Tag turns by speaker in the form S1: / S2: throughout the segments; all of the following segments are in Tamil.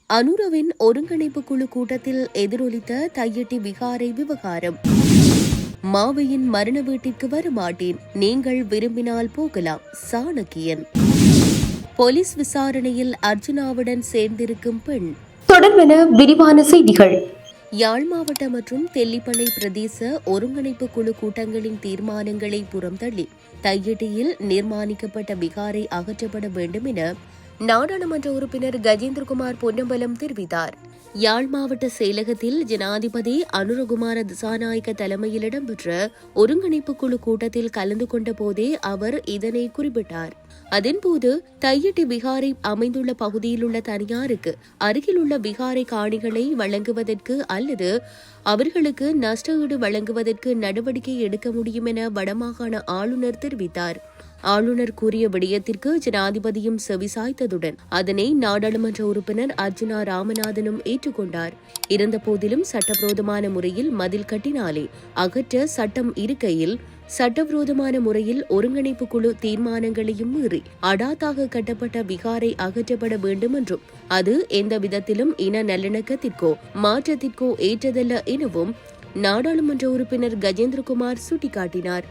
S1: அனுரவின் ஒருங்கிணைப்பு குழு கூட்டத்தில் எதிரொலித்த தையிட்டி விகாரை விவகாரம். மாவையின் மரண வீட்டிற்கு வரமாட்டேன், நீங்கள் விரும்பினால் போகலாம், சாணக்கியன். போலீஸ் விசாரணையில் அர்ஜுனாவுடன் சேர்ந்திருக்கும் பெண்.
S2: தொடர்பென விரிவான செய்திகள்.
S1: யாழ் மாவட்ட மற்றும் தெல்லிப்பளை பிரதேச ஒருங்கிணைப்பு குழு கூட்டங்களின் தீர்மானங்களை புறம்தள்ளி தையிட்டியில் நிர்மாணிக்கப்பட்ட விகாரை அகற்றப்பட வேண்டும் என நாடாளுமன்ற உறுப்பினர் கஜேந்திரகுமார் பொன்னம்பலம் தெரிவித்தார். யாழ் மாவட்ட செயலகத்தில் ஜனாதிபதி அனுரகுமார திசாநாயக்க தலைமையில் இடம்பெற்ற ஒருங்கிணைப்பு குழு கூட்டத்தில் கலந்து கொண்ட போதே அவர் இதனை குறிப்பிட்டார். அதன்போது தையிட்டி விகாரை அமைந்துள்ள பகுதியில் உள்ள தனியாருக்கு அருகிலுள்ள விகாரை காணிகளை வழங்குவதற்கு அல்லது அவர்களுக்கு நஷ்டஈடு வழங்குவதற்கு நடவடிக்கை எடுக்க முடியும் என வடமாகாண ஆளுநர் தெரிவித்தார். ஆளுநர் கூறிய விடயத்திற்கு ஜனாதிபதியும் செவிசாய்த்ததுடன் அதனை நாடாளுமன்ற உறுப்பினர் அர்ஜுனா ராமநாதனும் ஏற்றுக்கொண்டார். இருந்தபோதிலும் சட்டவிரோதமான முறையில் மதில் கட்டினாலே அகற்ற சட்டம் இருக்கையில் சட்டவிரோதமான முறையில் ஒருங்கிணைப்பு குழு தீர்மானங்களையும் மீறி அடாத்தாக கட்டப்பட்ட விகாரை அகற்றப்பட வேண்டும் என்றும் அது எந்த விதத்திலும் இன நல்லிணக்கத்திற்கோ மாற்றத்திற்கோ ஏற்றதல்ல எனவும் நாடாளுமன்ற உறுப்பினர் கஜேந்திரகுமார் சுட்டிக்காட்டினார்.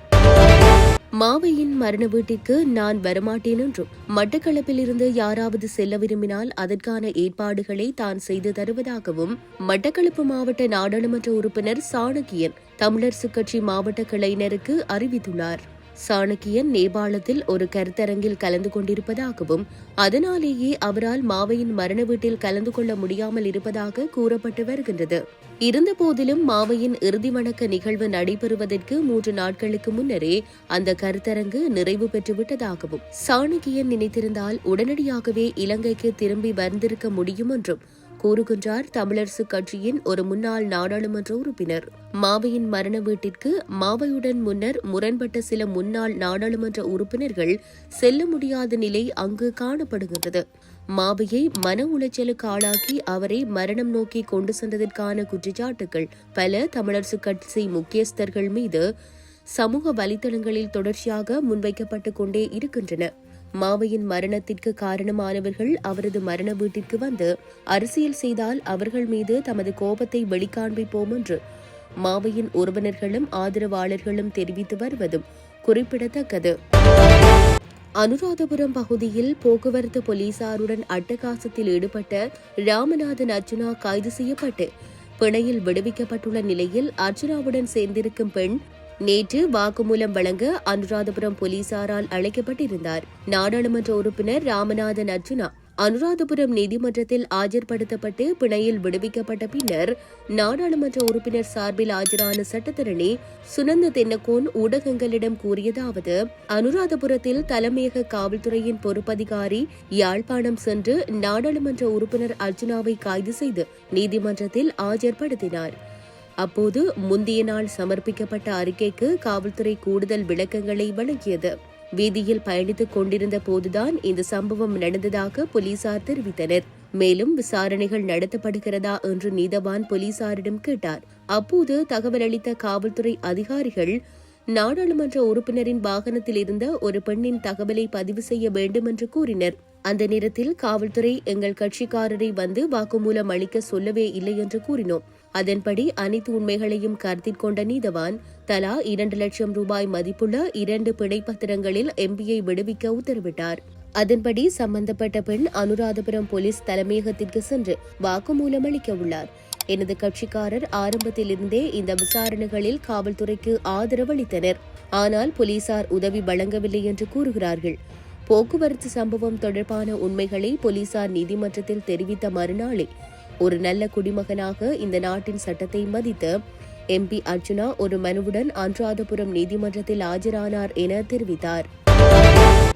S1: மாவையின் மரண வீட்டிற்கு நான் வரமாட்டேன் என்றும் மட்டக்களப்பில் இருந்து யாராவது செல்ல விரும்பினால் அதற்கான ஏற்பாடுகளை தான் செய்து தருவதாகவும் மட்டக்களப்பு மாவட்ட நாடாளுமன்ற உறுப்பினர் சாணக்கியன் தமிழரசுக் கட்சி மாவட்ட கிளையினருக்கு அறிவித்துள்ளார். சாணக்கியன் நேபாளத்தில் ஒரு கருத்தரங்கில் கலந்து கொண்டிருப்பதாகவும் அதனாலேயே அவரால் மாவையின் மரண வீட்டில் கலந்து கொள்ள முடியாமல் இருப்பதாக கூறப்பட்டு வருகின்றது. இருந்தபோதிலும் மாவையின் இறுதி வணக்க நிகழ்வு நடைபெறுவதற்கு 3 நாட்களுக்கு முன்னரே அந்த கருத்தரங்கு நிறைவு பெற்றுவிட்டதாகவும் சாணக்கியன் நினைத்திருந்தால் உடனடியாகவே இலங்கைக்கு திரும்பி வந்திருக்க முடியும் என்றும் கூறுகின்றார் தமிழரசுக் கட்சியின் ஒரு முன்னாள் நாடாளுமன்ற உறுப்பினர். மாவையின் மரண வீட்டிற்கு மாவையுடன் முன்னர் முரண்பட்ட சில முன்னாள் நாடாளுமன்ற உறுப்பினர்கள் செல்ல முடியாத நிலை அங்கு காணப்படுகின்றது. மாவையை மன உளைச்சலுக்கு ஆளாக்கி அவரை மரணம் நோக்கி கொண்டு சென்றதற்கான குற்றச்சாட்டுகள் பல தமிழரசுக் கட்சி முக்கியஸ்தர்கள் மீது சமூக வலைதளங்களில் தொடர்ச்சியாக முன்வைக்கப்பட்டுக் கொண்டே இருக்கின்றன. மாவையின் மரணத்திற்கு காரணமானவர்கள் அவரது மரண வீட்டிற்கு வந்து அரசியல் செய்தால் அவர்கள் மீது தமது கோபத்தை வெளிக்காண்பிப்போம் என்று மாவையின் உறவினர்களும் ஆதரவாளர்களும் தெரிவித்து வருவதும் குறிப்பிடத்தக்கது. அனுராதபுரம் பகுதியில் போக்குவரத்து போலீசாருடன் அட்டகாசத்தில் ஈடுபட்ட ராமநாதன் அர்ஜுனா கைது செய்யப்பட்டு பிணையில் விடுவிக்கப்பட்டுள்ள நிலையில் அர்ஜுனாவுடன் சேர்ந்திருக்கும் பெண் நேற்று வாக்குமூலம் வழங்க அனுராதபுரம் போலீசாரால் அழைக்கப்பட்டிருந்தார். நாடாளுமன்ற உறுப்பினர் ராமநாதன் அர்ஜுனா அனுராதபுரம் நீதிமன்றத்தில் ஆஜர்படுத்தப்பட்டு பிணையில் விடுவிக்கப்பட்ட பின்னர் நாடாளுமன்ற உறுப்பினர் சார்பில் ஆஜரான சட்டத்தரணி சுனந்த தென்னகோன் ஊடகங்களிடம் கூறியதாவது: அனுராதபுரத்தில் தலைமையக காவல்துறையின் பொறுப்பதிகாரி யாழ்ப்பாணம் சென்று நாடாளுமன்ற உறுப்பினர் அர்ஜுனாவை கைது செய்து நீதிமன்றத்தில் ஆஜர்படுத்தினார். அப்போது முந்தைய நாள் சமர்ப்பிக்கப்பட்ட அறிக்கைக்கு காவல்துறை கூடுதல் விளக்கங்களை வழங்கியது. வீதியில் பயணித்துக் கொண்டிருந்த போதுதான் இந்த சம்பவம் நடந்ததாக போலீசார் தெரிவித்தனர். மேலும் விசாரணைகள் நடத்தப்படுகிறதா என்று நீதவான் போலீசாரிடம் கேட்டார். அப்போது தகவல் அளித்த காவல்துறை அதிகாரிகள் நாடாளுமன்ற உறுப்பினரின் வாகனத்தில் இருந்த ஒரு பெண்ணின் தகவலை பதிவு செய்ய வேண்டும் என்று கூறினர். அந்த நேரத்தில் காவல்துறை எங்கள் கட்சிக்காரரை வந்து வாக்குமூலம் அளிக்க சொல்லவே இல்லை என்று கூறினோம். அதன்படி அனைத்து உண்மைகளையும் கருத்தில் கொண்ட நீதவான் தலா 2 லட்சம் ரூபாய் மதிப்புள்ள 2 பிணை பத்திரங்களில் எம்பியை விடுவிக்க உத்தரவிட்டார். அதன்படி சம்பந்தப்பட்ட பெண் அனுராதபுரம் போலீஸ் தலைமையகத்திற்கு சென்று வாக்குமூலம் அளிக்க உள்ளார். எனது கட்சிக்காரர் ஆரம்பத்திலிருந்தே இந்த விசாரணைகளில் காவல்துறைக்கு ஆதரவு அளித்தனர். ஆனால் போலீசார் உதவி வழங்கவில்லை என்று கூறுகிறார்கள். போக்குவரத்து சம்பவம் தொடர்பான உண்மைகளை போலீசார் நீதிமன்றத்தில் தெரிவித்த மறுநாளே ஒரு நல்ல குடிமகனாக இந்த நாட்டின் சட்டத்தை மதித்து எம்பி அர்ஜுனா ஒரு மனுவுடன் அனுராதபுரம் நீதிமன்றத்தில் ஆஜரானார் என தெரிவித்தார்.